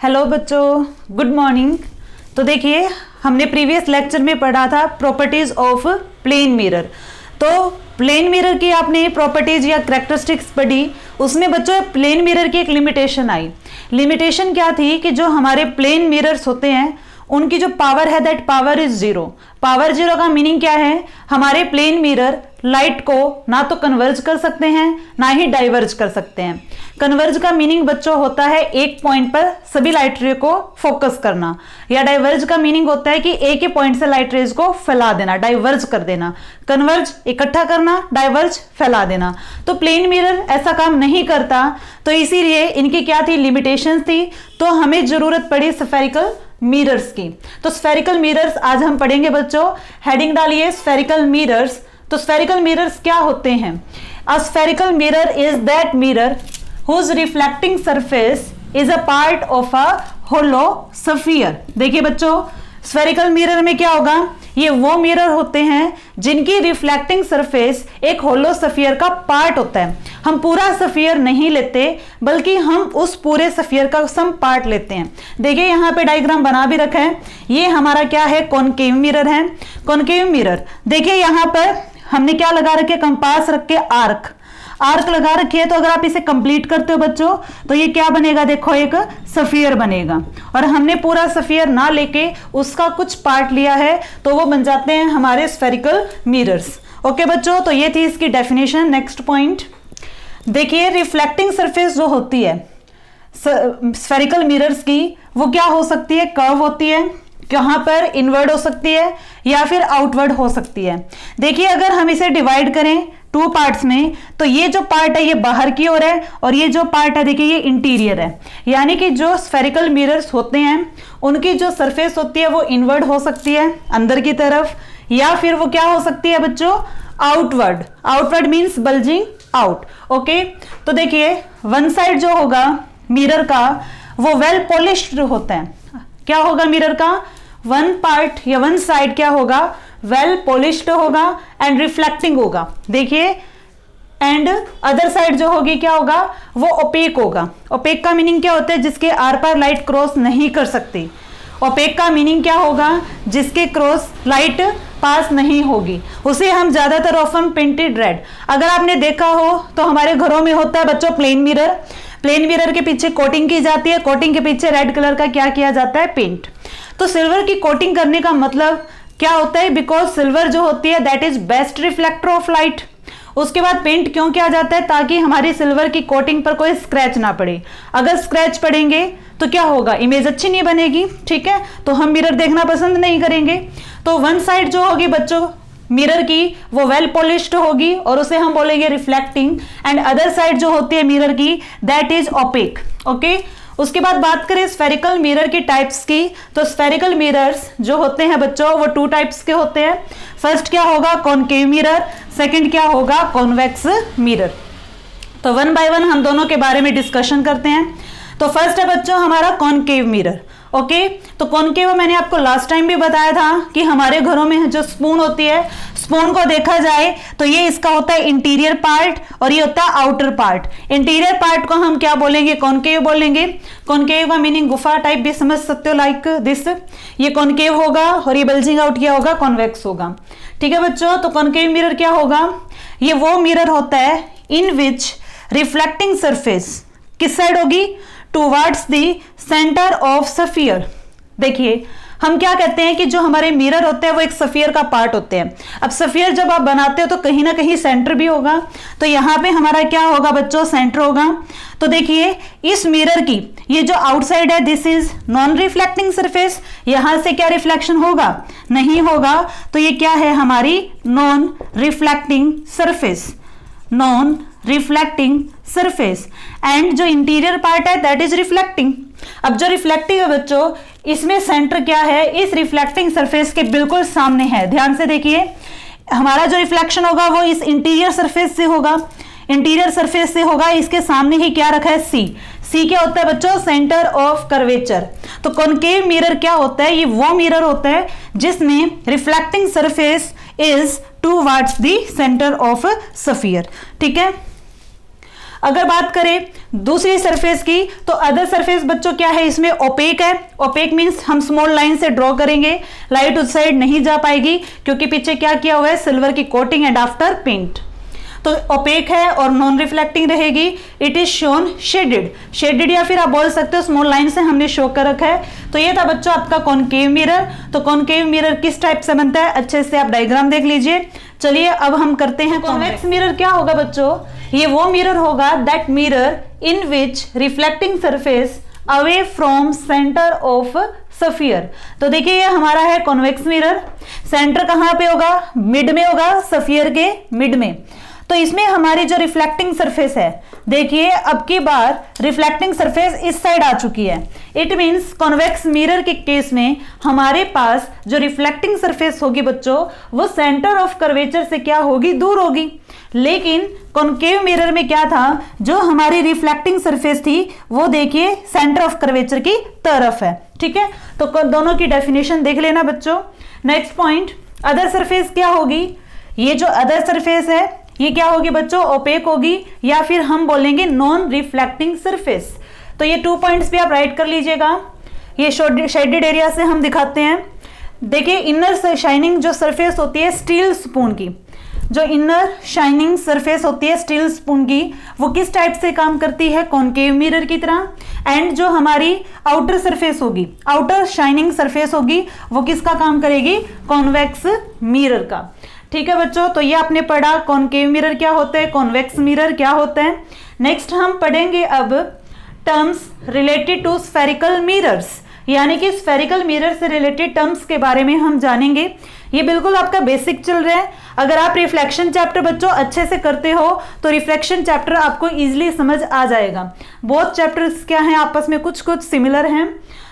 Hello बच्चों, good morning. तो देखिए, हमने प्रीवियस लेक्चर में पढ़ा था प्रॉपर्टीज ऑफ प्लेन मिरर। तो प्लेन मिरर की आपने प्रॉपर्टीज या कैरेक्टरिस्टिक्स पढ़ी, उसमें बच्चों प्लेन मिरर की एक लिमिटेशन आई। लिमिटेशन क्या थी कि जो हमारे प्लेन मिरर्स होते हैं उनकी जो पावर है that power is zero. Power zero का मीनिंग क्या है? हमारे प्लेन मिरर लाइट को ना तो कन्वर्ज कर सकते हैं ना ही डाइवर्ज कर सकते हैं। कन्वर्ज का मीनिंग बच्चों होता है एक पॉइंट पर सभी लाइट रे को फोकस करना, या डाइवर्ज का मीनिंग होता है कि एक ही पॉइंट से लाइट रेज को फैला देना, डाइवर्ज कर देना। कन्वर्ज इकट्ठा करना, डाइवर्ज फैला देना। तो प्लेन मिरर ऐसा काम नहीं करता, तो इसीलिए इनकी क्या थी? लिमिटेशंस थी। तो हमें जरूरत पड़ी स्फेरिकल मिरर्स की। तो स्फेरिकल मिरर्स आज हम पढ़ेंगे बच्चों। हेडिंग डालिए स्फेरिकल मिरर्स। तो स्फेरिकल मिरर्स क्या होते हैं? A spherical mirror is that mirror whose reflecting surface is a part of a hollow sphere। देखिए बच्चों, स्फेरिकल मिरर में क्या होगा? ये वो मिरर होते हैं जिनकी रिफ्लेक्टिंग सरफेस एक होलो स्फीयर का पार्ट होता है। हम पूरा स्फीयर नहीं लेते, बल्कि हम उस पूरे स्फीयर का सम पार्ट लेते हैं। देखिए यहाँ पे डायग्राम बना भी रखा है। ये हमारा क्या है? कॉनकेव मिरर है। कॉनकेव मिरर देखिए, यहाँ पर हमने क्या लगा रखे? कंपास रख के आर्क लगा रखी है। तो अगर आप इसे कंप्लीट करते हो बच्चों, तो ये क्या बनेगा? देखो, एक स्फीयर बनेगा। और हमने पूरा स्फीयर ना लेके उसका कुछ पार्ट लिया है, तो वो बन जाते हैं हमारे स्फेरिकल मिरर्स। ओके बच्चों, तो ये थी इसकी डेफिनेशन। नेक्स्ट पॉइंट देखिए, रिफ्लेक्टिंग सरफेस जो होती है स्फेरिकल मिरर्स की, वो क्या हो सकती है? कर्व होती है। कहां पर? इनवर्ड हो सकती है या फिर आउटवर्ड हो सकती है। देखिए, अगर हम इसे डिवाइड करें टू पार्ट्स में, तो ये जो पार्ट है ये बाहर की ओर है, और ये जो पार्ट है देखिए ये इंटीरियर है। यानी कि जो स्फेरिकल मिरर्स होते हैं उनकी जो सरफेस होती है वो इनवर्ड हो सकती है अंदर की तरफ, या फिर वो क्या हो सकती है बच्चों? Outward. Outward means bulging out. Okay, तो देखिए वन साइड जो होगा मिरर का वो वेल पॉलिश्ड होता है। क्या होगा मिरर का? वन पार्ट या वन साइड क्या होगा? वेल पॉलिश्ड होगा एंड रिफ्लेक्टिंग होगा। देखिए, एंड अदर साइड जो होगी क्या होगा? वो ओपेक होगा। ओपेक का मीनिंग क्या होता है? जिसके आर पार लाइट क्रॉस नहीं कर सकती। ओपेक का मीनिंग क्या होगा? जिसके क्रॉस लाइट पास नहीं होगी। उसे हम ज्यादातर ऑफन पेंटेड रेड, अगर आपने देखा हो तो हमारे घरों में होता है बच्चों प्लेन मिरर। प्लेन मिरर के पीछे कोटिंग की जाती है, कोटिंग के पीछे रेड कलर का क्या किया जाता है? पेंट। तो सिल्वर की कोटिंग करने का मतलब क्या होता है? बिकॉज सिल्वर जो होती है that is best reflector of light. उसके बाद पेंट क्यों किया जाता है? ताकि हमारी सिल्वर की कोटिंग पर कोई स्क्रैच ना पड़े। अगर स्क्रैच पड़ेंगे तो क्या होगा? इमेज अच्छी नहीं बनेगी। ठीक है, तो हम मिरर देखना पसंद नहीं करेंगे। तो वन साइड जो होगी बच्चों मिरर की वो वेल पॉलिश्ड होगी और उसे हम बोलेंगे रिफ्लेक्टिंग, एंड अदर साइड जो होती है मिरर की दैट इज ओपेक। ओके, उसके बाद बात करें स्फेरिकल मिरर की टाइप्स की, तो स्फेरिकल मिरर्स जो होते हैं बच्चों वो टू टाइप्स के होते हैं। फर्स्ट क्या होगा? Concave mirror. सेकंड क्या होगा? Convex mirror. तो वन बाय वन हम दोनों के बारे में डिस्कशन करते हैं। तो फर्स्ट है बच्चों हमारा कॉनकेव मिरर। ओके, तो कॉनकेव मैंने आपको लास्ट टाइम भी बताया था कि हमारे घरों में जो स्पून होती है, स्पून को देखा जाए तो ये इसका होता है इंटीरियर पार्ट और ये होता है आउटर पार्ट। इंटीरियर पार्ट को हम क्या बोलेंगे? कॉनकेव बोलेंगे। कॉनकेव का मीनिंग गुफा टाइप भी समझ सकते हो, लाइक दिस। ये कॉनकेव होगा और ये बल्जिंग आउट क्या होगा? कॉन्वेक्स होगा। ठीक है बच्चों, तो कॉनकेव मिरर क्या होगा? ये वो मिरर होता है इन विच रिफ्लेक्टिंग सरफेस किस साइड होगी? Towards the centre of sphere. देखिए, हम क्या कहते हैं कि जो हमारे मिरर होते हैं वो एक स्फीयर का पार्ट होते हैं। अब स्फीयर जब आप बनाते हो तो कहीं ना कहीं सेंटर भी होगा, तो यहाँ पे हमारा क्या होगा बच्चों? सेंटर होगा। तो देखिए, इस मिरर की ये जो आउटसाइड है this is non reflecting surface. यहां से क्या रिफ्लेक्शन होगा? नहीं होगा। तो ये क्या है? हमारी non reflecting surface. Non reflecting surface. And जो इंटीरियर पार्ट है दैट इज रिफ्लेक्टिंग। अब जो रिफ्लेक्टिंग है बच्चों, इसमें सेंटर क्या है? इस रिफ्लेक्टिंग सरफेस के बिल्कुल सामने है। ध्यान से देखिए, हमारा जो रिफ्लेक्शन होगा वो इस इंटीरियर सरफेस से होगा। इंटीरियर सरफेस से होगा, इसके सामने ही क्या रखा है? सी। सी क्या होता है बच्चों? Centre of curvature. तो कॉनकेव मिरर क्या होता है? ये वो मिरर होता है जिसमें reflecting surface is towards the centre of sphere. ठीक है, अगर बात करें दूसरी सरफेस की, तो अदर सरफेस बच्चों क्या है, इसमें ओपेक है। ओपेक मींस हम स्मॉल लाइन से ड्रॉ करेंगे, लाइट उस साइड नहीं जा पाएगी क्योंकि पीछे क्या किया हुआ है, सिल्वर की कोटिंग एंड आफ्टर पेंट। तो ओपेक है और नॉन रिफ्लेक्टिंग रहेगी। It is shown shaded, shaded या फिर आप बोल सकते हो स्मॉल लाइन से हमने शो कर रखा है। तो ये था बच्चों आपका कॉनकेव मिरर। तो कॉनकेव मिरर किस टाइप से बनता है, अच्छे से आप डायग्राम देख लीजिए। चलिए अब हम करते हैं कॉन्वेक्स मिरर। क्या होगा बच्चों, ये वो मिरर होगा that mirror in which reflecting surface away from centre of sphere. तो देखिए ये हमारा है कॉन्वेक्स मिरर। सेंटर कहां पे होगा, मिड में होगा, सफियर के मिड में। तो इसमें हमारी जो रिफ्लेक्टिंग सरफेस है, देखिए अब की बार रिफ्लेक्टिंग सरफेस इस साइड आ चुकी है। इट मींस कॉन्वेक्स मिरर के केस में हमारे पास जो रिफ्लेक्टिंग सरफेस होगी बच्चों, वो सेंटर ऑफ कर्वेचर से क्या होगी, दूर होगी। लेकिन कॉनकेव मिरर में क्या था, जो हमारी रिफ्लेक्टिंग सरफेस थी वो देखिए सेंटर ऑफ कर्वेचर की तरफ है। ठीक है, तो दोनों की डेफिनेशन देख लेना बच्चों। नेक्स्ट पॉइंट, अदर सरफेस क्या होगी, ये जो अदर सरफेस है ये क्या होगी बच्चों, ओपेक होगी या फिर हम बोलेंगे नॉन रिफ्लेक्टिंग सरफेस। तो ये 2 पॉइंट्स भी आप राइट कर लीजिएगा। ये शेडेड एरिया से हम दिखाते हैं। देखिए इनर शाइनिंग जो सरफेस होती है स्टील स्पून की, जो इनर शाइनिंग सरफेस होती है स्टील स्पून की, वो किस टाइप से काम करती है, कॉनकेव मिरर की तरह। एंड जो हमारी आउटर सरफेस होगी, आउटर शाइनिंग सरफेस होगी, वो किसका काम करेगी, कॉन्वेक्स मिरर का। ठीक है बच्चों, तो ये आपने पढ़ा कॉनकेव मिरर क्या होता है, कॉन्वेक्स मिरर क्या होता है। नेक्स्ट हम पढ़ेंगे अब terms related to spherical mirrors, यानी कि स्फेरिकल मिरर से रिलेटेड टर्म्स के बारे में हम जानेंगे। ये बिल्कुल आपका बेसिक चल रहा है। अगर आप रिफ्लेक्शन चैप्टर बच्चों अच्छे से करते हो तो रिफ्लेक्शन चैप्टर आपको इजीली समझ आ जाएगा। बोथ चैप्टर्स क्या हैं, आपस में कुछ कुछ सिमिलर हैं।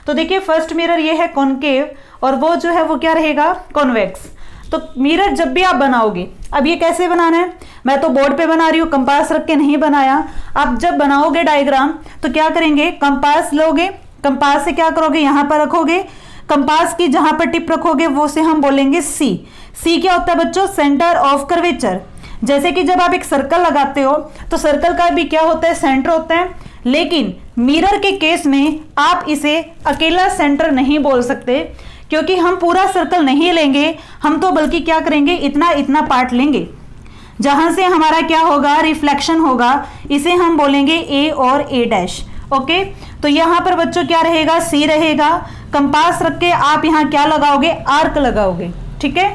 तो देखिए फर्स्ट मिरर ये है कॉनकेव और वो जो है वो क्या रहेगा, कॉन्वेक्स। तो मिरर जब भी आप बनाओगे, अब ये कैसे बनाना है, मैं तो बोर्ड पे बना रही हूँ, कंपास रख के नहीं बनाया। आप जब बनाओगे डायग्राम तो क्या करेंगे, कंपास लोगे, कंपास से क्या करोगे, यहाँ पर रखोगे, कंपास की जहां पर टिप रखोगे वो से हम बोलेंगे सी। सी क्या होता है बच्चों, सेंटर ऑफ कर्वेचर। जैसे कि जब आप एक सर्कल लगाते हो तो सर्कल का भी क्या होता है, सेंटर होता है। लेकिन मिरर के केस में आप इसे अकेला सेंटर नहीं बोल सकते, क्योंकि हम पूरा सर्कल नहीं लेंगे, हम तो बल्कि क्या करेंगे, इतना इतना पार्ट लेंगे जहां से हमारा क्या होगा, रिफ्लेक्शन होगा। इसे हम बोलेंगे ए और ए डैश। ओके, तो यहां पर बच्चों क्या रहेगा, सी रहेगा। कंपास रख के आप यहां क्या लगाओगे, आर्क लगाओगे। ठीक है,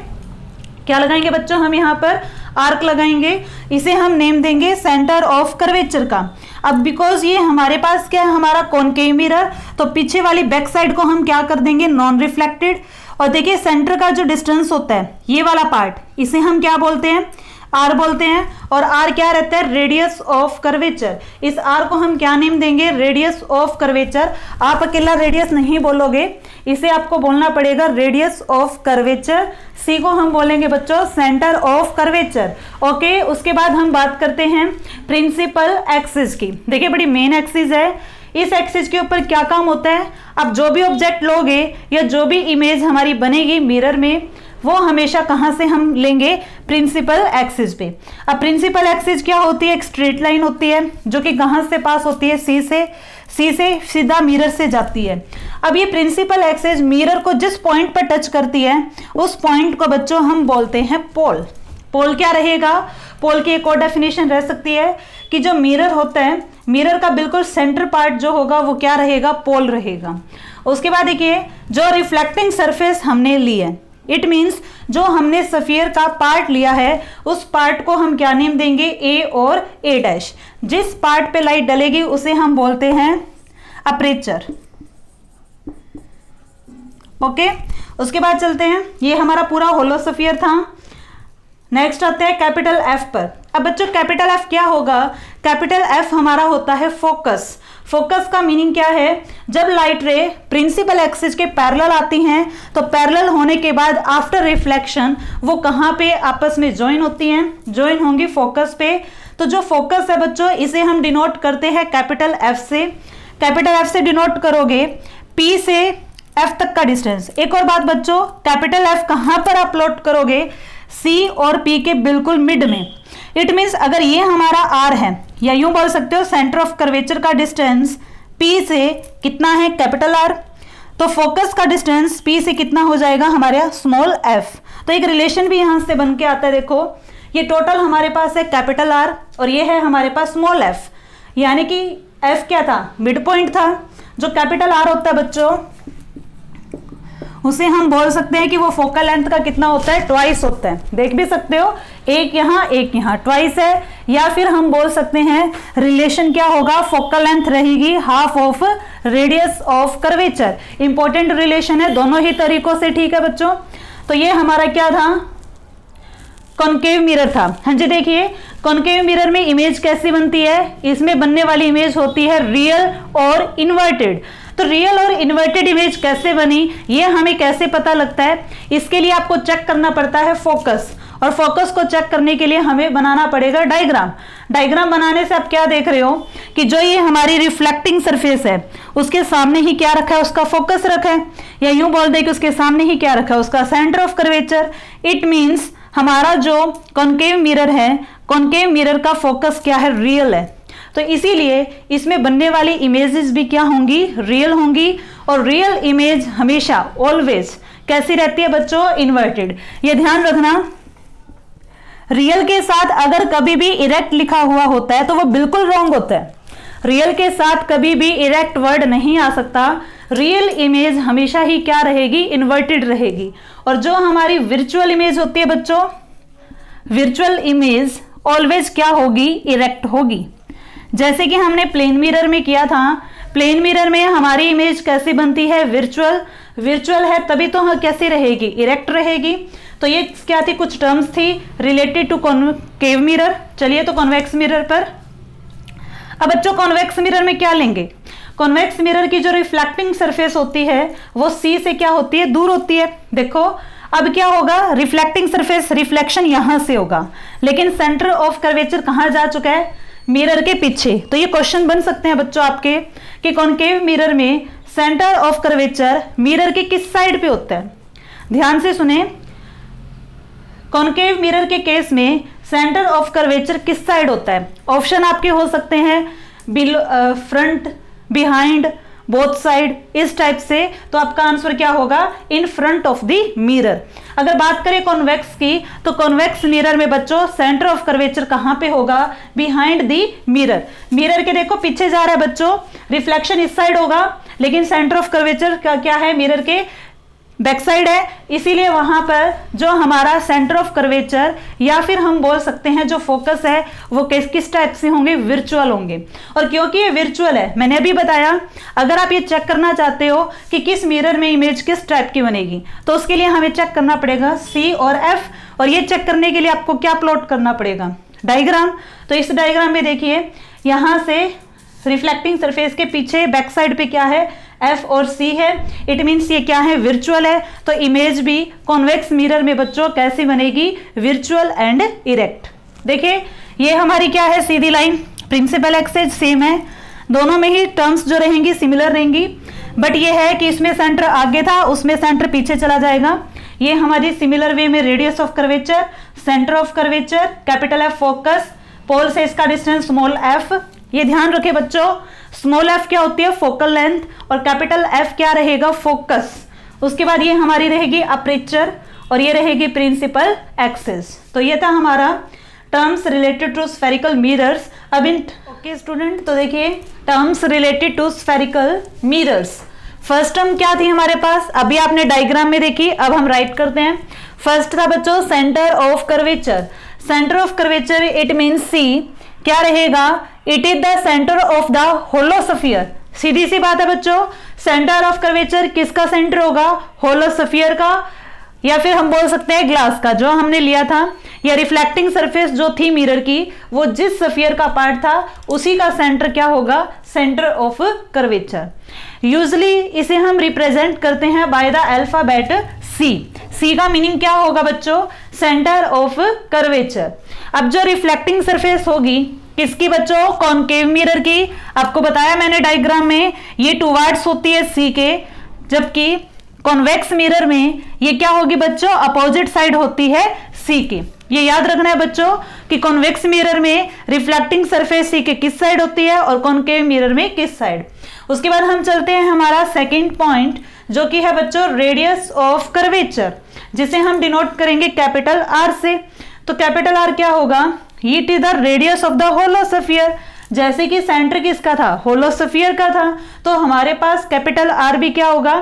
क्या लगाएंगे बच्चों, हम यहां पर आर्क लगाएंगे। इसे हम नेम देंगे सेंटर ऑफ कर्वेचर का। अब बिकॉज ये हमारे पास क्या है, हमारा कॉनकेव मिरर, तो पीछे वाली बैक साइड को हम क्या कर देंगे, नॉन रिफ्लेक्टेड। और देखिए सेंटर का जो डिस्टेंस होता है, ये वाला पार्ट, इसे हम क्या बोलते हैं, आर बोलते हैं। और आर क्या रहता है, रेडियस ऑफ कर्वेचर। इस आर को हम क्या नेम देंगे, रेडियस ऑफ कर्वेचर। आप अकेला रेडियस नहीं बोलोगे, इसे आपको बोलना पड़ेगा रेडियस ऑफ कर्वेचर। सी को हम बोलेंगे बच्चों सेंटर ऑफ कर्वेचर। ओके, उसके बाद हम बात करते हैं प्रिंसिपल एक्सिस की। देखिए बड़ी मेन एक्सिस है। इस एक्सिस के ऊपर क्या काम होता है, आप जो भी ऑब्जेक्ट लोगे या जो भी इमेज हमारी बनेगी मिरर में, वो हमेशा कहां से हम लेंगे, प्रिंसिपल एक्सिस पे। अब प्रिंसिपल एक्सिस क्या होती है, एक स्ट्रेट लाइन होती है जो कि कहां से पास होती है, सी से सीधा मिरर से जाती है। अब ये प्रिंसिपल एक्सिस मिरर को जिस पॉइंट पर टच करती है, उस पॉइंट को बच्चों हम बोलते हैं पोल। पोल क्या रहेगा, पोल की एक और डेफिनेशन रह सकती है कि जो मिरर होता है, मिरर का बिल्कुल सेंटर पार्ट जो होगा वो क्या रहेगा, पोल रहेगा। उसके बाद देखिए जो रिफ्लेक्टिंग सरफेस हमने ली है, इट मीन्स जो हमने सफियर का पार्ट लिया है, उस पार्ट को हम क्या नेम देंगे, ए और ए डैश। जिस पार्ट पे लाइट डलेगी उसे हम बोलते हैं अपर्चर। ओके, उसके बाद चलते हैं, ये हमारा पूरा होलो सफियर था। नेक्स्ट आते हैं कैपिटल एफ पर। अब बच्चों कैपिटल एफ क्या होगा, कैपिटल एफ हमारा होता है फोकस। फोकस का मीनिंग क्या है, जब लाइट रे प्रिंसिपल एक्सिस के पैरेलल आती हैं तो पैरेलल होने के बाद आफ्टर रिफ्लेक्शन वो कहाँ पे आपस में ज्वाइन होती हैं, ज्वाइन होंगी फोकस पे। तो जो फोकस है बच्चों, इसे हम डिनोट करते हैं कैपिटल एफ से। कैपिटल एफ से डिनोट करोगे पी से एफ तक का डिस्टेंस। एक और बात बच्चों, कैपिटल एफ कहां पर आप प्लॉट करोगे, सी और पी के बिल्कुल मिड में। इट मीन्स अगर ये हमारा आर है, या यूं बोल सकते हो सेंटर ऑफ कर्वेचर का डिस्टेंस P से कितना है, कैपिटल R। तो फोकस का डिस्टेंस P से कितना हो जाएगा, हमारे स्मॉल f। तो एक रिलेशन भी यहां से बन के आता है, देखो ये टोटल हमारे पास है कैपिटल R और ये है हमारे पास स्मॉल f, यानी कि f क्या था, मिड पॉइंट था। जो कैपिटल R होता है बच्चों, उसे हम बोल सकते हैं कि वो फोकल लेंथ का कितना होता है, ट्वाइस होता है। देख भी सकते हो, एक यहाँ ट्वाइस है। या फिर हम बोल सकते हैं रिलेशन क्या होगा, फोकल लेंथ रहेगी half of radius of curvature. Important relation है दोनों ही तरीकों से, ठीक है बच्चों। तो ये हमारा क्या था, कॉनकेव मिरर था। हाँ जी, देखिए कॉनकेव मिरर में इमेज कैसी बनती है, इसमें बनने वाली इमेज होती है रियल और इन्वर्टेड। तो रियल और इन्वर्टेड इमेज कैसे बनी, ये हमें कैसे पता लगता है, इसके लिए आपको चेक करना पड़ता है फोकस, और फोकस को चेक करने के लिए हमें बनाना पड़ेगा डायग्राम। डायग्राम बनाने से आप क्या देख रहे हो कि जो ये हमारी रिफ्लेक्टिंग सरफेस है उसके सामने ही क्या रखा है, उसका फोकस रखा है, या यूं बोल दे कि उसके सामने ही क्या रखा है, उसका centre of curvature. It means हमारा जो कॉनकेव मिरर है, कॉनकेव मिरर का फोकस क्या है, रियल है। तो इसीलिए इसमें बनने वाली इमेजेस भी क्या होंगी, रियल होंगी। और रियल इमेज हमेशा ऑलवेज कैसी रहती है बच्चों, इन्वर्टेड। ये ध्यान रखना, रियल के साथ अगर कभी भी इरेक्ट लिखा हुआ होता है तो वो बिल्कुल रॉन्ग होता है। रियल के साथ कभी भी इरेक्ट वर्ड नहीं आ सकता। रियल इमेज हमेशा ही क्या रहेगी, इन्वर्टेड रहेगी। और जो हमारी वर्चुअल इमेज होती है बच्चों, वर्चुअल इमेज ऑलवेज क्या होगी, इरेक्ट होगी। जैसे कि हमने प्लेन मिरर में किया था, प्लेन मिरर में हमारी इमेज कैसी बनती है, वर्चुअल। वर्चुअल है तभी तो कैसी रहेगी, इरेक्ट रहेगी। तो ये क्या थी, कुछ टर्म्स थी रिलेटेड टू कॉनकेव मिरर। चलिए तो कॉन्वेक्स मिरर पर। अब बच्चों कॉन्वेक्स मिरर में क्या लेंगे, कॉन्वेक्स मिरर की जो रिफ्लेक्टिंग सरफेस होती है वो सी से क्या होती है, दूर होती है। देखो अब क्या होगा, रिफ्लेक्टिंग सरफेस, रिफ्लेक्शन यहां से होगा, लेकिन सेंटर ऑफ कर्वेचर कहां जा चुका है, मिरर के पीछे। तो ये क्वेश्चन बन सकते हैं बच्चों आपके कि कॉनकेव मिरर में सेंटर ऑफ कर्वेचर मिरर के किस साइड पे होता है। ध्यान से सुने, कॉनकेव मिरर के केस में सेंटर ऑफ कर्वेचर किस साइड होता है। ऑप्शन आपके हो सकते हैं फ्रंट, बिहाइंड, बोथ साइड, इस टाइप से। तो आपका आंसर क्या होगा, in front of the mirror. अगर बात करें कॉन्वेक्स की, तो कॉन्वेक्स मिरर में बच्चों सेंटर ऑफ कर्वेचर कहां पे होगा, बिहाइंड द मिरर। मिरर के देखो पीछे जा रहा है बच्चों, रिफ्लेक्शन इस साइड होगा, लेकिन सेंटर ऑफ कर्वेचर का क्या है, मिरर के बैक साइड है। इसीलिए वहां पर जो हमारा सेंटर ऑफ कर्वेचर या फिर हम बोल सकते हैं जो फोकस है वो किस टाइप से होंगे, वर्चुअल होंगे। और क्योंकि ये वर्चुअल है, मैंने अभी बताया, अगर आप ये चेक करना चाहते हो कि किस मिरर में इमेज किस टाइप की बनेगी, तो उसके लिए हमें चेक करना पड़ेगा C और F। और ये चेक करने के लिए आपको क्या प्लॉट करना पड़ेगा, डायग्राम। तो इस डायग्राम में देखिए, यहां से रिफ्लेक्टिंग सरफेस के पीछे बैक साइड पे क्या है, F और C है। इट मीन्स ये क्या है, वर्चुअल है। तो इमेज भी कॉन्वेक्स मिरर में बच्चों कैसी बनेगी, वर्चुअल एंड इरेक्ट। देखिए ये हमारी क्या है, सीधी लाइन, प्रिंसिपल एक्सिस सेम है, दोनों में ही टर्म्स जो रहेंगी सिमिलर रहेंगी। बट ये है कि इसमें सेंटर आगे था, उसमें सेंटर पीछे चला जाएगा। ये हमारी सिमिलर वे में radius of curvature, centre of curvature, capital F focus, pole से इसका डिस्टेंस स्मॉल f। ये ध्यान रखें बच्चों, स्मॉल f क्या होती है, फोकल लेंथ, और कैपिटल F क्या रहेगा, फोकस। उसके बाद ये हमारी रहेगी अपर्चर और ये रहेगी प्रिंसिपल एक्सिस। तो ये था हमारा terms related to spherical mirrors. अब इन ओके स्टूडेंट, तो देखिए terms related to spherical mirrors. First term क्या थी हमारे पास, अभी आपने डायग्राम में देखी, अब हम राइट करते हैं। फर्स्ट था बच्चों centre of curvature. Centre of curvature it means C क्या रहेगा, it is the centre of the hollow sphere. सीधी सी बात है बच्चों, सेंटर ऑफ कर्वेचर किसका सेंटर होगा, होलोस्फीयर का, या फिर हम बोल सकते हैं ग्लास का जो हमने लिया था, या रिफ्लेक्टिंग सरफेस जो थी मिरर की, वो जिस स्फीयर का पार्ट था उसी का सेंटर क्या होगा, सेंटर ऑफ कर्वेचर। यूजली इसे हम रिप्रेजेंट करते हैं by the alphabet C। C का मीनिंग क्या होगा बच्चों, सेंटर ऑफ कर्वेचर। अब जो रिफ्लेक्टिंग सरफेस होगी किसकी बच्चों, कॉनकेव मिरर की। आपको बताया मैंने डायग्राम में, ये टुवर्ड्स होती है C के, जबकि कॉन्वेक्स मिरर में ये क्या होगी बच्चों, अपोजिट साइड होती है C के। ये याद रखना है बच्चों कि कॉन्वेक्स मिरर में रिफ्लेक्टिंग सरफेस सी के किस साइड होती है और कॉनकेव मिरर में किस साइड। उसके बाद हम चलते हैं हमारा सेकंड पॉइंट, जो कि है बच्चों रेडियस ऑफ कर्वेचर, जिसे हम डिनोट करेंगे कैपिटल आर से। तो कैपिटल आर क्या होगा, it is the radius of the hollow sphere. जैसे कि सेंटर किसका था, होलोस्फीयर का था, तो हमारे पास कैपिटल आर भी क्या होगा,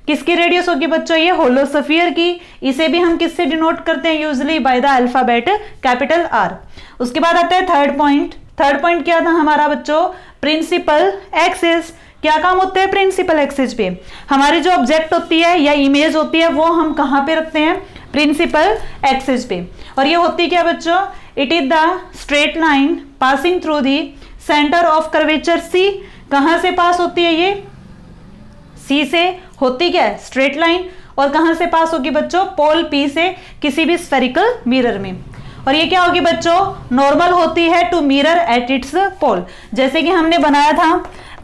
किसकी रेडियस होगी बच्चों, ये होलोस्फीयर की। इसे भी हम किससे डिनोट करते हैं, usually by the alphabet capital R. उसके बाद आता है थर्ड पॉइंट। थर्ड पॉइंट क्या था हमारा बच्चों, प्रिंसिपल एक्सिस। क्या काम होते हैं प्रिंसिपल एक्सिस पे, हमारी जो ऑब्जेक्ट होती है या इमेज होती है वो हम कहाँ पे रखते हैं, प्रिंसिपल एक्सिस पे। और ये होती क्या बच्चों, it is the straight line passing through the centre of curvature C. कहां से पास होती है ये, सी से होती क्या है, स्ट्रेट लाइन। और कहां से पास होगी बच्चों, पोल पी से किसी भी स्फेरिकल मिरर में। और ये क्या होगी बच्चों, नॉर्मल होती है टू मिरर एट इट्स पोल। जैसे कि हमने बनाया था,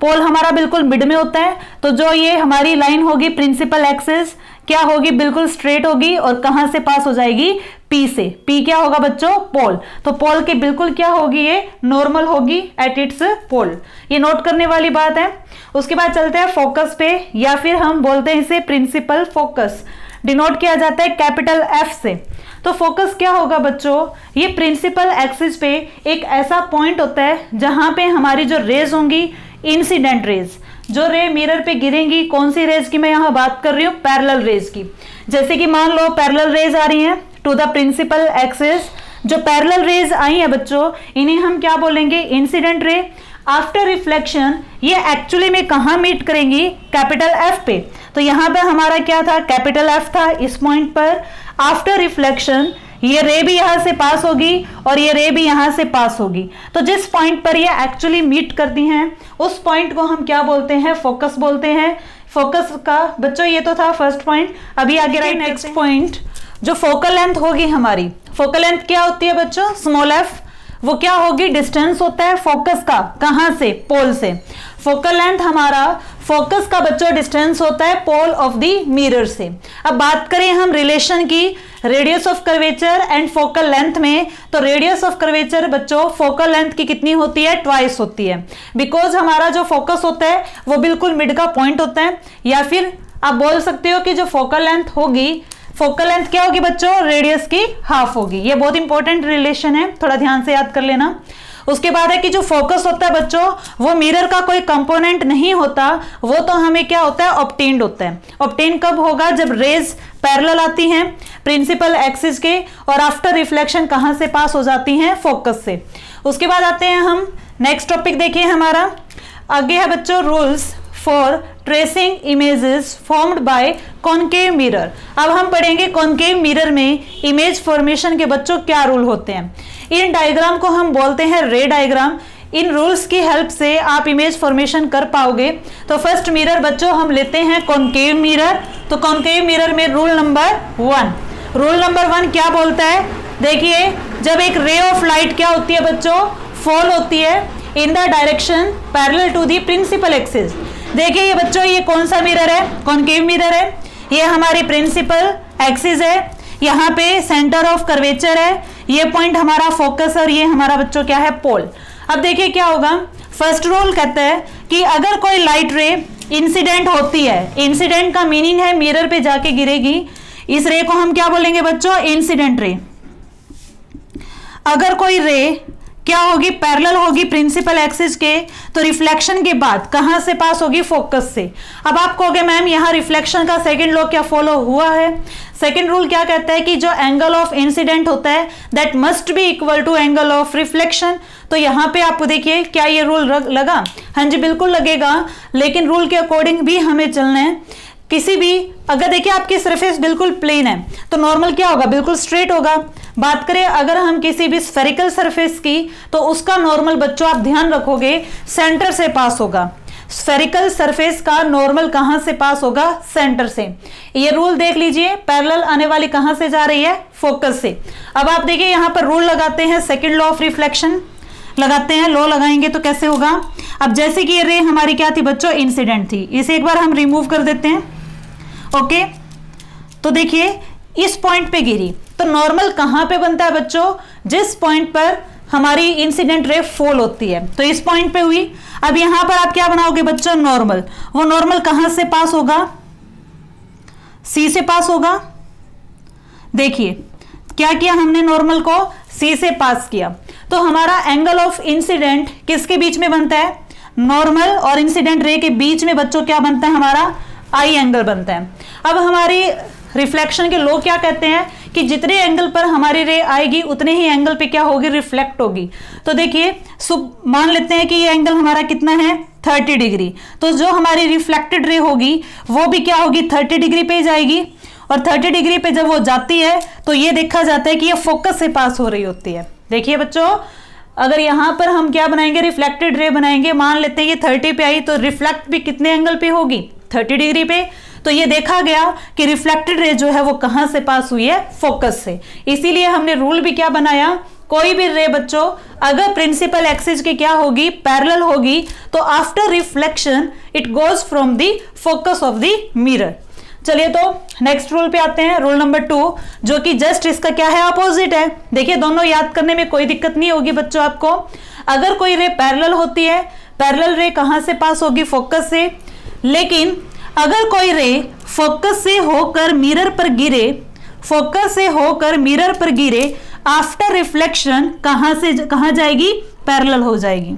पोल हमारा बिल्कुल मिड में होता है, तो जो ये हमारी लाइन होगी प्रिंसिपल एक्सिस क्या होगी, बिल्कुल स्ट्रेट होगी और कहां से पास हो जाएगी, पी से। पी क्या होगा बच्चों, पोल। तो पोल के बिल्कुल क्या होगी, ये नॉर्मल होगी एट इट्स पोल। ये नोट करने वाली बात है। उसके बाद चलते हैं फोकस पे, या फिर हम बोलते हैं इसे प्रिंसिपल फोकस, डिनोट किया जाता है कैपिटल एफ से। तो फोकस क्या होगा बच्चों, ये प्रिंसिपल एक्सिस पे एक ऐसा पॉइंट होता है जहां पे हमारी जो रेज होंगी, इंसिडेंट रेज, जो रे मिरर पे गिरेंगी, कौन सी रेज की मैं यहां बात कर रही हूं, पैरेलल रेज की। जैसे कि मान लो पैरेलल रेज आ रही हैं टू द प्रिंसिपल एक्सिस। जो पैरेलल रेज आई है बच्चों, इन्हें हम क्या बोलेंगे, इंसिडेंट रे। आफ्टर रिफ्लेक्शन ये एक्चुअली में कहां मीट करेंगी, कैपिटल एफ पे। तो यहां पे हमारा क्या था, कैपिटल एफ था इस पॉइंट पर। आफ्टर रिफ्लेक्शन ये रे भी यहां से पास होगी और ये रे भी यहां से पास होगी। तो जिस पॉइंट पर ये एक्चुअली मीट करती हैं उस पॉइंट को हम क्या बोलते हैं, फोकस बोलते हैं। फोकस का बच्चों ये तो था फर्स्ट पॉइंट। अभी आगे रहे नेक्स्ट पॉइंट, जो फोकल लेंथ होगी हमारी। फोकल लेंथ क्या होती है बच्चों, स्मॉल एफ। वो क्या होगी, डिस्टेंस होता है फोकस का, कहां से, पोल से। फोकल लेंथ हमारा फोकस का बच्चों डिस्टेंस होता है पोल ऑफ द मिरर से। अब बात करें हम रिलेशन की radius of curvature and focal length में, तो रेडियस ऑफ कर्वेचर बच्चों फोकल लेंथ की कितनी होती है, ट्वाइस होती है। बिकॉज हमारा जो फोकस होता है वो बिल्कुल मिड का पॉइंट होता है। या फिर आप बोल सकते हो कि जो फोकल लेंथ होगी, फोकल लेंथ क्या होगी बच्चों, रेडियस की हाफ होगी। ये बहुत इंपॉर्टेंट रिलेशन है, थोड़ा ध्यान से याद कर लेना। उसके बाद है कि जो फोकस होता है बच्चों वो मिरर का कोई कंपोनेंट नहीं होता, वो तो हमें क्या होता है, ऑब्टेन्ड होता है। ऑब्टेन कब होगा, जब रेज पैरेलल आती हैं प्रिंसिपल एक्सिस के और आफ्टर रिफ्लेक्शन कहां से पास हो जाती हैं, फोकस से। उसके बाद आते हैं हम नेक्स्ट टॉपिक, देखिए हमारा आगे है बच्चों rules for tracing images formed by concave mirror. अब हम पढ़ेंगे कॉनकेव मिरर में इमेज फॉर्मेशन के बच्चों क्या रूल होते हैं। इन डायग्राम को हम बोलते हैं रे डायग्राम। इन रूल्स की हेल्प से आप इमेज फॉर्मेशन कर पाओगे। तो फर्स्ट मिरर बच्चों हम लेते हैं कॉनकेव मिरर। तो कॉनकेव मिरर में रूल नंबर 1, रूल नंबर 1 क्या बोलता है, देखिए जब एक रे ऑफ लाइट क्या होती है बच्चों, फॉल होती है in the direction parallel to the principal axis. देखिए ये बच्चों ये कौन सा मिरर है, कॉनकेव मिरर है। ये हमारी प्रिंसिपल एक्सिस है, यहाँ पे सेंटर ऑफ कर्वेचर है, ये पॉइंट हमारा फोकस और ये हमारा बच्चों क्या है, पोल। अब देखिए क्या होगा, फर्स्ट रूल कहता है कि अगर कोई लाइट रे इंसिडेंट होती है, इंसिडेंट का मीनिंग है मिरर पे जाके गिरेगी, इस रे को हम क्या बोलेंगे बच्चों, इंसिडेंट रे। अगर कोई रे क्या होगी, पैरेलल होगी प्रिंसिपल एक्सिस के, तो रिफ्लेक्शन के बाद कहां से पास होगी, फोकस से। अब आप कहोगे मैम यहाँ रिफ्लेक्शन का सेकंड लॉ क्या फॉलो हुआ है। सेकंड रूल क्या कहता है कि जो एंगल ऑफ इंसिडेंट होता है that must be equal to angle of reflection. तो यहाँ पे आपको देखिए क्या ये रूल लगा, हाँ जी बिल्कुल लगेगा, लेकिन रूल के अकॉर्डिंग भी हमें चलना है। किसी भी अगर देखिए आपकी सरफेस बिल्कुल प्लेन है तो नॉर्मल क्या होगा, बिल्कुल स्ट्रेट होगा। बात करें अगर हम किसी भी स्फेरिकल सरफेस की, तो उसका नॉर्मल बच्चों आप ध्यान रखोगे सेंटर से पास होगा। स्फेरिकल सरफेस का नॉर्मल कहां से पास होगा, सेंटर से। ये रूल देख लीजिए, पैरेलल आने वाली कहां से जा रही है, फोकस से। अब आप देखिए यहां पर रूल लगाते हैं, सेकंड लॉ ऑफ रिफ्लेक्शन लगाते हैं, लॉ लगाएंगे तो कैसे होगा। अब जैसे कि ये रे हमारी क्या थी बच्चों, इंसिडेंट थी, इसे एक बार हम रिमूव कर देते हैं। ओके, तो देखिए इस पॉइंट पे गिरी, तो नॉर्मल कहां पे बनता है बच्चों? जिस पॉइंट पर हमारी इंसिडेंट रे फॉल होती है, तो इस पॉइंट पे हुई। अब यहां पर आप क्या बनाओगे बच्चों? नॉर्मल। वो नॉर्मल कहां से पास होगा? सी से पास होगा। देखिए क्या किया हमने, नॉर्मल को सी से पास किया, तो हमारा एंगल ऑफ इंसिडेंट किसके बीच में बनता है? नॉर्मल और इंसिडेंट रे के बीच में बच्चों क्या बनता है? हमारा आई एंगल बनता है। अब हमारी रिफ्लेक्शन के लॉ क्या कहते हैं कि जितने एंगल पर हमारी रे आएगी उतने ही एंगल पे क्या होगी? रिफ्लेक्ट होगी। तो देखिए मान लेते हैं कि ये एंगल हमारा कितना है? 30 डिग्री। तो जो हमारी रिफ्लेक्टेड रे होगी वो भी क्या होगी? 30 डिग्री पे जाएगी। और 30 डिग्री पे जब वो जाती है तो ये देखा जाता है कि ये फोकस से पास हो रही होती है। देखिए बच्चों, अगर यहां पर हम क्या बनाएंगे? रिफ्लेक्टेड रे बनाएंगे। मान लेते हैं ये 30 पे आई, तो रिफ्लेक्ट भी कितने एंगल पे होगी? 30 डिग्री पे। तो ये देखा गया कि रिफ्लेक्टेड रे जो है वो कहां से पास हुई है? फोकस से। इसीलिए हमने रूल भी क्या बनाया? कोई भी रे बच्चों अगर प्रिंसिपल एक्सिस की क्या होगी? पैरेलल होगी, तो after reflection it goes from the focus of the mirror. चलिए तो नेक्स्ट रूल पे आते हैं, रूल नंबर 2, जो कि जस्ट इसका क्या है? अपोजिट है। देखिए दोनों याद करने में कोई दिक्कत नहीं होगी बच्चों आपको। अगर कोई रे पैरेलल होती है, पैरेलल रे कहां से पास होगी? फोकस से। लेकिन अगर कोई रे फोकस से होकर मिरर पर गिरे, फोकस से होकर मिरर पर गिरे, आफ्टर रिफ्लेक्शन कहां जाएगी? पैरेलल हो जाएगी।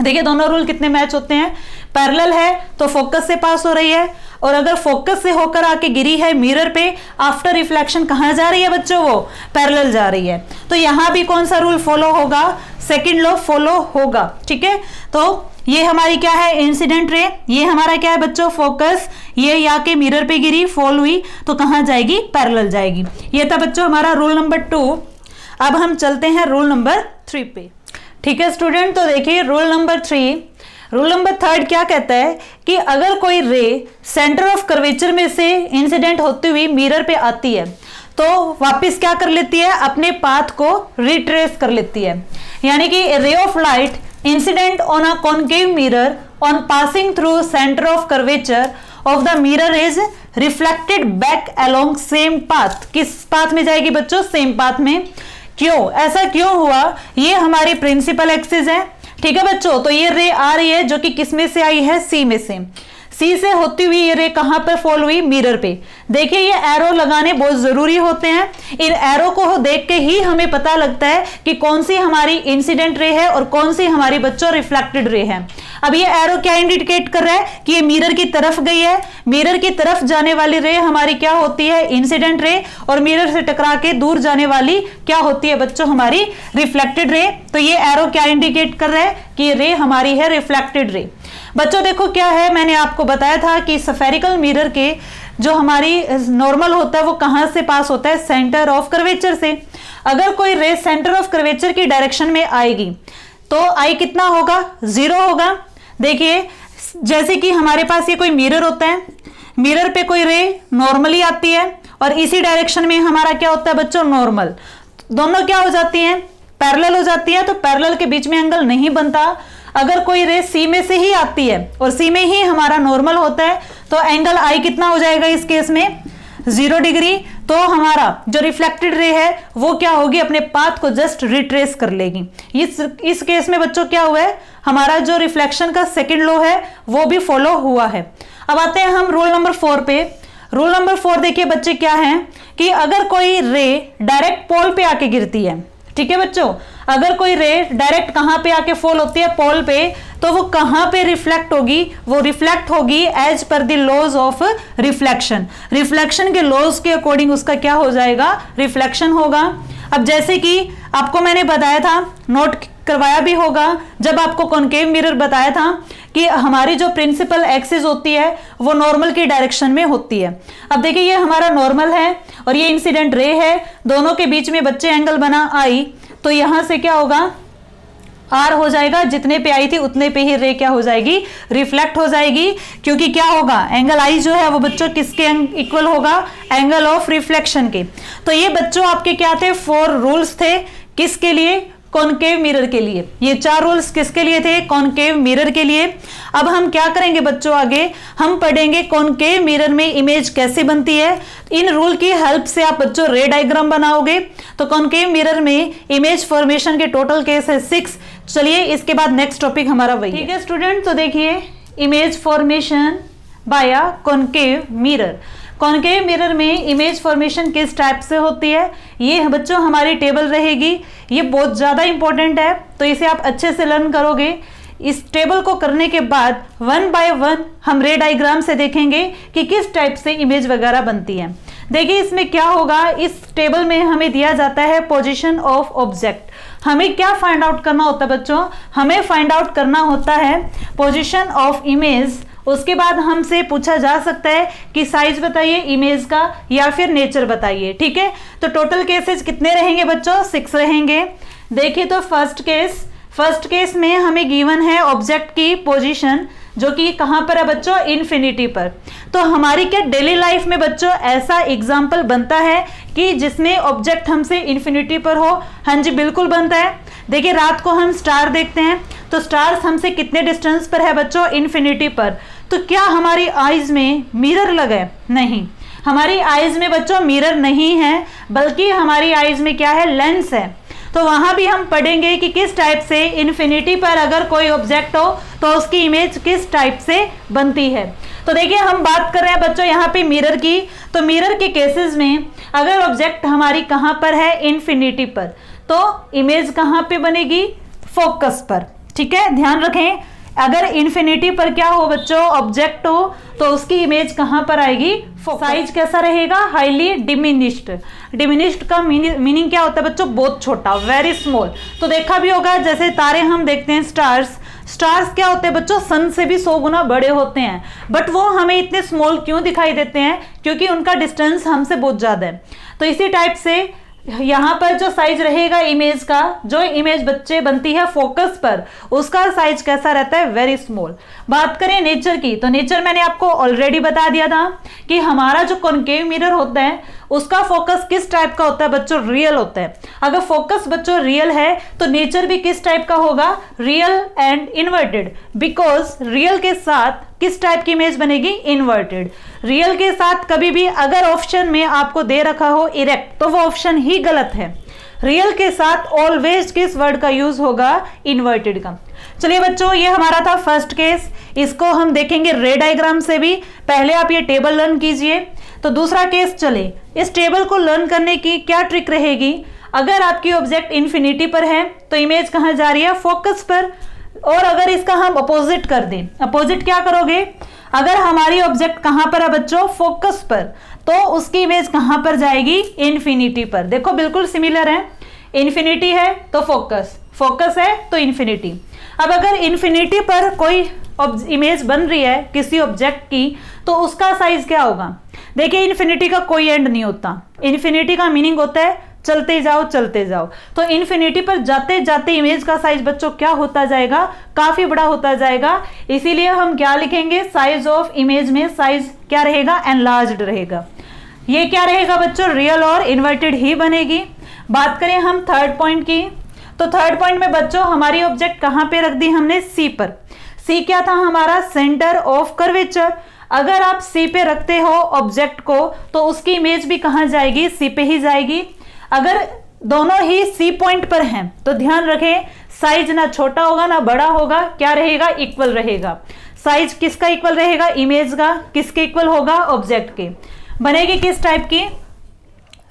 देखिए दोनों रूल कितने मैच होते हैं? पैरेलल है तो फोकस से पास हो रही है, और अगर फोकस से होकर आके गिरी है मिरर पे, आफ्टर रिफ्लेक्शन कहां जा रही है बच्चों? वो पैरेलल जा रही है। तो यहां भी कौन सा रूल फॉलो होगा? सेकंड लॉ फॉलो होगा। ठीक है, तो ये हमारी क्या है? Incident ray. ये हमारा क्या है बच्चों? फोकस। ये आके मिरर पे गिरी, फॉल हुई, तो कहां जाएगी? पैरेलल जाएगी। ये था बच्चों हमारा रूल नंबर 2। अब हम चलते हैं रूल नंबर 3 पे। ठीक है स्टूडेंट, तो देखिए रूल नंबर 3, रूल नंबर 3 क्या कहता है कि अगर कोई रे सेंटर ऑफ कर्वेचर में से इंसिडेंट होती हुई मिरर पे आती है, तो वापस क्या कर लेती है? अपने पाथ को रिट्रेस कर लेती है। यानी कि ray of light incident on a concave mirror on passing through centre of curvature of the mirror is reflected back along same path. किस पाथ में जाएगी बच्चों? सेम पाथ में। क्यों? ऐसा क्यों हुआ? ये हमारी प्रिंसिपल एक्सिस है। ठीक है बच्चों, तो ये रे आ रही है जो कि किस में से आई है? सी में से। सी से होती हुई ये रे कहां पर फॉल हुई? मिरर पे। देखिए ये एरो लगाने बहुत जरूरी होते हैं। इन एरो को देख के ही हमें पता लगता है कि कौन सी हमारी इंसिडेंट रे है और कौन सी हमारी बच्चों रिफ्लेक्टेड रे है। अब ये एरो क्या इंडिकेट कर रहा है कि ये मिरर की तरफ गई है। मिरर की तरफ जाने वाली रे हमारी क्या होती है? Incident ray. और मिरर से टकरा के दूर जाने वाली क्या होती है बच्चों? हमारी रिफ्लेक्टेड रे। तो ये एरो क्या इंडिकेट कर रहा है कि ये रे हमारी है रिफ्लेक्टेड रे। बच्चों देखो क्या है, मैंने आपको बताया था कि स्फेरिकल मिरर के जो हमारी नॉर्मल होता है वो कहां से पास होता है? सेंटर ऑफ कर्वेचर से। अगर कोई रे सेंटर ऑफ कर्वेचर की डायरेक्शन में आएगी तो आई कितना होगा? 0 होगा। देखिए जैसे कि हमारे पास ये कोई मिरर होता है, मिरर पे कोई रे नॉर्मली आती है और इसी डायरेक्शन में हमारा क्या होता है बच्चों? नॉर्मल। दोनों क्या हो जाती हैं? पैरेलल हो जाती है। तो पैरेलल के बीच में एंगल नहीं बनता। अगर कोई रे सी में से ही आती है और सी में ही हमारा नॉर्मल होता है, तो एंगल आई कितना हो जाएगा इस केस में? 0 डिग्री। तो हमारा जो रिफ्लेक्टेड रे है वो क्या होगी? अपने पाथ को जस्ट रिट्रेस कर लेगी। इस केस में बच्चों क्या हुआ है? हमारा जो रिफ्लेक्शन का सेकंड लॉ है वो भी फॉलो हुआ है। अब आते हैं हम रूल नंबर 4 पे। रूल नंबर 4 देखिए बच्चे क्या है कि अगर कोई रे डायरेक्ट पोल पे आके गिरती है, ठीक है बच्चों, अगर कोई रे डायरेक्ट कहां पे आके फॉल होती है? पोल पे, तो वो कहां पे रिफ्लेक्ट होगी? वो रिफ्लेक्ट होगी as per the laws of reflection. Reflection के लॉज के अकॉर्डिंग उसका क्या हो जाएगा? रिफ्लेक्शन होगा। अब जैसे कि आपको मैंने बताया था, नोट करवाया भी होगा, जब आपको कॉनकेव मिरर बताया था कि हमारी जो प्रिंसिपल एक्सिस होती है वो नॉर्मल की डायरेक्शन में होती है। अब देखिए ये हमारा नॉर्मल है और ये इंसिडेंट रे है, दोनों के बीच में बच्चे एंगल बना आई, तो यहां से क्या होगा? आर हो जाएगा। जितने पे आई थी उतने पे ही रे क्या हो जाएगी? रिफ्लेक्ट हो जाएगी। क्योंकि क्या होगा? एंगल आई जो है वो बच्चों किसके इक्वल होगा? एंगल ऑफ रिफ्लेक्शन के। तो ये बच्चों आपके क्या थे? 4 रूल्स थे। किसके लिए? कॉनकेव मिरर के लिए। ये 4 रूल्स किसके लिए थे? कॉनकेव मिरर के लिए। अब हम क्या करेंगे बच्चों, आगे हम पढ़ेंगे कॉनकेव मिरर में इमेज कैसे बनती है। इन रूल की हेल्प से आप बच्चों रे डायग्राम बनाओगे। तो कॉनकेव मिरर में इमेज फॉर्मेशन के टोटल केस है 6। चलिए इसके बाद नेक्स्ट टॉपिक हमारा वही, ठीक है स्टूडेंट। तो देखिए image formation by concave mirror. Concave mirror में इमेज फॉर्मेशन किस टाइप से होती है, ये बच्चों हमारी टेबल रहेगी। ये बहुत ज़्यादा इंपॉर्टेंट है, तो इसे आप अच्छे से लर्न करोगे। इस टेबल को करने के बाद 1 बाय 1 हम रे डायग्राम से देखेंगे कि किस टाइप से इमेज वगैरह बनती है। देखिए इसमें क्या होगा, इस टेबल में हमें दिया जाता है पोजीशन ऑफ ऑब्जेक्ट। हमें क्या फाइंड आउट करना होता है बच्चों, हमें फाइंड आउट करना होता है पोजीशन ऑफ इमेज। उसके बाद हमसे पूछा जा सकता है कि साइज बताइए इमेज का या फिर नेचर बताइए, ठीक है। तो टोटल केसेस कितने रहेंगे बच्चों? 6 रहेंगे। देखिए तो फर्स्ट केस में हमें गिवन है ऑब्जेक्ट की पोजीशन, जो कि कहां पर है बच्चों? इन्फिनिटी पर। तो हमारी क्या डेली लाइफ में बच्चों ऐसा एग्जाम्पल बनता है कि जिसमें ऑब्जेक्ट हमसे इन्फिनिटी पर हो? हाँ जी बिल्कुल बनता है। देखिए रात को हम स्टार देखते हैं, तो स्टार्स हमसे कितने डिस्टेंस पर है बच्चों? इन्फिनिटी पर। तो क्या हमारी आईज में मिरर लगा है? नहीं, हमारी आईज में बच्चों मिरर नहीं है, बल्कि हमारी आईज में क्या है? लेंस है। तो वहां भी हम पढ़ेंगे कि किस टाइप से इन्फिनिटी पर अगर कोई ऑब्जेक्ट हो तो उसकी इमेज किस टाइप से बनती है। तो देखिए हम बात कर रहे हैं बच्चों यहाँ पे मिरर की। तो मिरर के केसेस में अगर ऑब्जेक्ट हमारी कहां पर है? इन्फिनिटी पर, तो इमेज कहां पे बनेगी? फोकस पर, ठीक है। ध्यान रखें, अगर इन्फिनिटी पर क्या हो बच्चों? ऑब्जेक्ट हो, तो उसकी इमेज कहां पर आएगी? साइज कैसा रहेगा? Highly diminished. डिमिनिश्ड का मीनिंग क्या होता है बच्चों? बहुत छोटा, वेरी स्मॉल। तो देखा भी होगा जैसे तारे हम देखते हैं, स्टार्स क्या होते हैं बच्चों? सन से भी 100 गुना बड़े होते हैं, बट वो हमें इतने स्मॉल क्यों दिखाई देते हैं? क्योंकि उनका डिस्टेंस हमसे बहुत ज्यादा है। तो इसी टाइप से यहाँ पर जो साइज रहेगा इमेज का, जो इमेज बच्चे बनती है फोकस पर, उसका साइज कैसा रहता है? Very small. बात करें नेचर की, तो नेचर मैंने आपको ऑलरेडी बता दिया था कि हमारा जो कॉनकेव मिरर होता है उसका फोकस किस टाइप का होता है बच्चों? रियल होता है। अगर फोकस बच्चों रियल है तो नेचर भी किस टाइप का होगा? Real and inverted. Because real के साथ किस टाइप की इमेज बनेगी? इन्वर्टेड। रियल के साथ कभी भी अगर ऑप्शन में आपको दे रखा हो इरेक्ट, तो वो ऑप्शन ही गलत है। रियल के साथ ऑलवेज किस वर्ड का यूज होगा? इन्वर्टेड का। चलिए बच्चों ये हमारा था फर्स्ट केस, इसको हम देखेंगे रे डायग्राम से भी। पहले आप ये टेबल लर्न कीजिए। तो दूसरा केस चले, इस टेबल को लर्न करने की क्या ट्रिक रहेगी? अगर आपकी ऑब्जेक्ट इन्फिनिटी पर है तो इमेज कहां जा रही है? फोकस पर। और अगर इसका हम अपोजिट कर दें, अपोजिट क्या करोगे? अगर हमारी ऑब्जेक्ट कहां पर है बच्चों? फोकस पर, तो उसकी इमेज कहां पर जाएगी? इन्फिनिटी पर। देखो बिल्कुल सिमिलर है, इन्फिनिटी है तो फोकस, फोकस है तो इन्फिनिटी। अब अगर इन्फिनिटी पर कोई इमेज बन रही है किसी ऑब्जेक्ट की, तो उसका साइज क्या होगा? देखिए इन्फिनिटी का कोई एंड नहीं होता। इन्फिनिटी का मीनिंग होता है चलते जाओ चलते जाओ। तो इन्फिनिटी पर जाते जाते इमेज का साइज बच्चों क्या होता जाएगा? काफी बड़ा होता जाएगा। इसीलिए हम क्या लिखेंगे? साइज ऑफ इमेज में साइज क्या रहेगा? एनलार्ज्ड रहेगा। ये क्या रहेगा बच्चों? रियल और इन्वर्टेड ही बनेगी। बात करें हम थर्ड पॉइंट की, तो थर्ड पॉइंट में बच्चों हमारी ऑब्जेक्ट कहां पे रख दी हमने? सी पर। सी क्या था हमारा? Centre of curvature. अगर आप सी पे रखते हो ऑब्जेक्ट को, तो उसकी इमेज भी कहां जाएगी? सी पे ही जाएगी। अगर दोनों ही सी पॉइंट पर हैं तो ध्यान रखें साइज ना छोटा होगा ना बड़ा होगा, क्या रहेगा? इक्वल रहेगा। साइज किसका इक्वल रहेगा? इमेज का। किसके इक्वल होगा? ऑब्जेक्ट के। बनेगी किस टाइप की?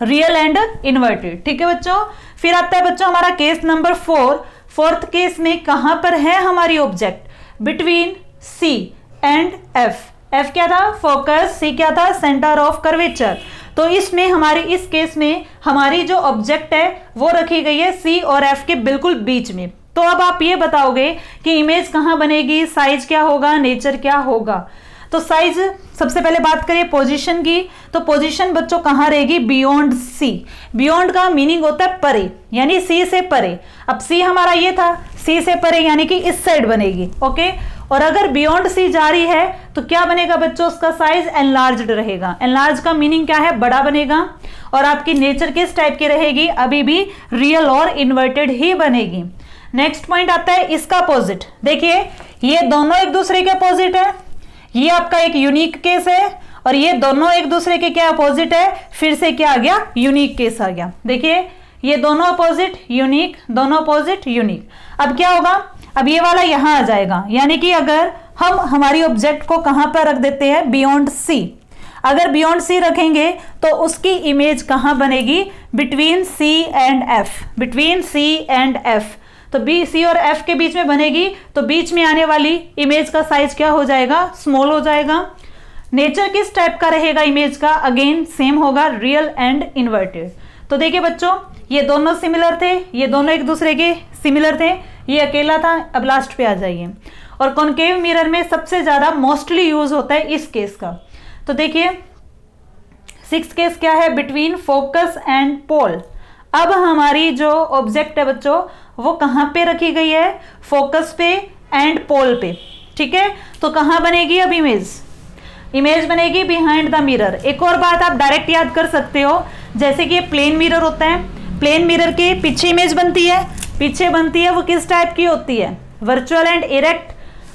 Real and inverted. ठीक है बच्चों। फिर आता है बच्चों हमारा केस नंबर 4। फोर्थ केस में कहां पर है हमारी object? Between C and F. F क्या था? फोकस। सी क्या था? Centre of curvature. तो इसमें हमारी इस केस में हमारी जो ऑब्जेक्ट है वो रखी गई है सी और एफ के बिल्कुल बीच में। तो अब आप ये बताओगे कि इमेज कहां बनेगी, साइज क्या होगा, नेचर क्या होगा। तो साइज, सबसे पहले बात करिए पोजीशन की, तो पोजीशन बच्चों कहां रहेगी? Beyond C. बियॉन्ड का मीनिंग होता है परे, यानी सी से परे। अब सी हमारा ये था, सी से परे यानी कि इस साइड बनेगी। ओके। और अगर बियॉन्ड सी जा रही है तो क्या बनेगा बच्चों, उसका साइज एनलार्ज्ड रहेगा। एनलार्ज का मीनिंग क्या है, बड़ा बनेगा। और आपकी नेचर किस टाइप की रहेगी, अभी भी रियल और इन्वर्टेड ही बनेगी। नेक्स्ट पॉइंट आता है इसका अपोजिट। देखिए ये दोनों एक दूसरे के अपोजिट है, ये आपका एक यूनिक केस है, और ये दोनों एक दूसरे के क्या अपोजिट है, फिर से क्या आ गया, यूनिक केस आ गया। देखिए ये दोनों अपोजिट यूनिक, दोनों अपोजिट यूनिक। अब क्या होगा, अब ये वाला यहां आ जाएगा, यानी कि अगर हम हमारी ऑब्जेक्ट को कहां पर रख देते हैं, बियॉन्ड सी। अगर बियॉन्ड सी रखेंगे तो उसकी इमेज कहां बनेगी, between C and F, between C and F. तो बी, सी और एफ के बीच में बनेगी, तो बीच में आने वाली इमेज का साइज क्या हो जाएगा, स्मॉल हो जाएगा। नेचर किस टाइप का रहेगा इमेज का, अगेन सेम होगा, रियल एंड इन्वर्टेड। तो देखिए बच्चों ये दोनों सिमिलर थे, ये दोनों एक दूसरे के सिमिलर थे, ये अकेला था। अब लास्ट पे आ जाइए। और कॉनकेव मिरर में सबसे ज्यादा मोस्टली यूज होता है इस केस का। तो देखिए 6th केस क्या है, बिटवीन फोकस एंड पोल। अब हमारी जो ऑब्जेक्ट है बच्चों वो कहां पे रखी गई है, फोकस पे एंड पोल पे, ठीक है। तो कहां बनेगी अब इमेज, इमेज बनेगी बिहाइंड द मिरर। एक और बात आप डायरेक्ट याद कर सकते हो, जैसे कि ये प्लेन मिरर होता है, प्लेन मिरर के पीछे इमेज बनती है, पीछे बनती है, वो किस टाइप की होती है, वर्चुअल एंड इरेक्ट।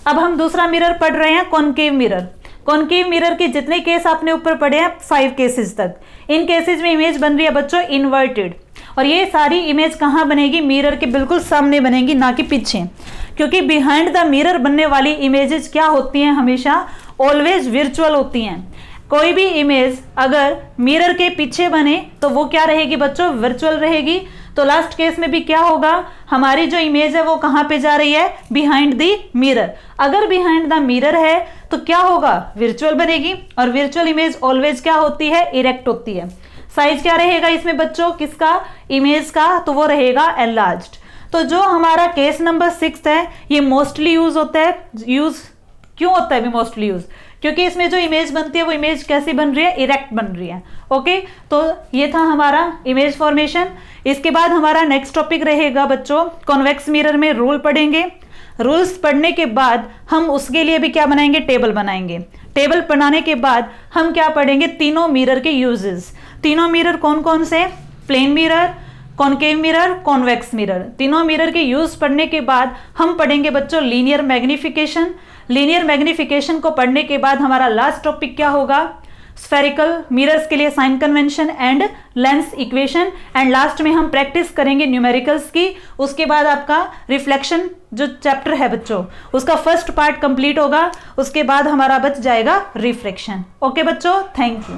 अब हम दूसरा मिरर पढ़ रहे हैं, कॉनकेव मिरर। कॉनकेव मिरर के जितने केस आपने ऊपर पढ़े हैं 5 केसेस तक, इन केसेस में इमेज बन रही है बच्चों इन्वर्टेड। और ये सारी इमेज कहां बनेगी, मिरर के बिल्कुल सामने बनेगी, ना कि पीछे। क्योंकि बिहाइंड द मिरर बनने वाली इमेजेस क्या होती हैं, हमेशा ऑलवेज विर्चुअल होती हैं। कोई भी इमेज अगर मिरर के पीछे बने तो वो क्या रहेगी बच्चों, वर्चुअल रहेगी। तो लास्ट केस में भी क्या होगा, हमारी जो इमेज है वो कहां पे जा रही है, बिहाइंड द मिरर। अगर बिहाइंड द मिरर है तो क्या होगा, विर्चुअल बनेगी। और विर्चुअल इमेज ऑलवेज क्या होती है, इरेक्ट होती है। साइज क्या रहेगा इसमें बच्चों, किसका, इमेज का, तो वो रहेगा एनलार्ज्ड। तो जो हमारा केस नंबर 6 है ये मोस्टली यूज होता है। यूज क्यों होता है मोस्टली यूज, क्योंकि इसमें जो इमेज बनती है वो इमेज कैसी बन रही है, इरेक्ट बन रही है। ओके, तो ये था हमारा इमेज फॉर्मेशन। इसके बाद हमारा नेक्स्ट टॉपिक रहेगा बच्चों, कॉन्वेक्स मिरर में रूल पढ़ेंगे। रूल्स पढ़ने के बाद हम उसके लिए भी क्या बनाएंगे, टेबल बनाएंगे। टेबल बनाने के बाद हम क्या पढ़ेंगे, तीनों मिरर के यूजेस। तीनों मिरर कौन कौन से, plane mirror, concave mirror, convex mirror. तीनों मिरर के यूज पढ़ने के बाद हम पढ़ेंगे बच्चों लीनियर मैग्निफिकेशन। लीनियर मैग्निफिकेशन को पढ़ने के बाद हमारा लास्ट टॉपिक क्या होगा, स्फेरिकल मिरर्स के लिए sign convention and lens equation. And last में हम प्रैक्टिस करेंगे न्यूमेरिकल्स की। उसके बाद आपका रिफ्लेक्शन जो चैप्टर है बच्चों उसका फर्स्ट पार्ट कंप्लीट होगा। उसके बाद हमारा बच जाएगा रिफ्लेक्शन। ओके बच्चों, थैंक यू।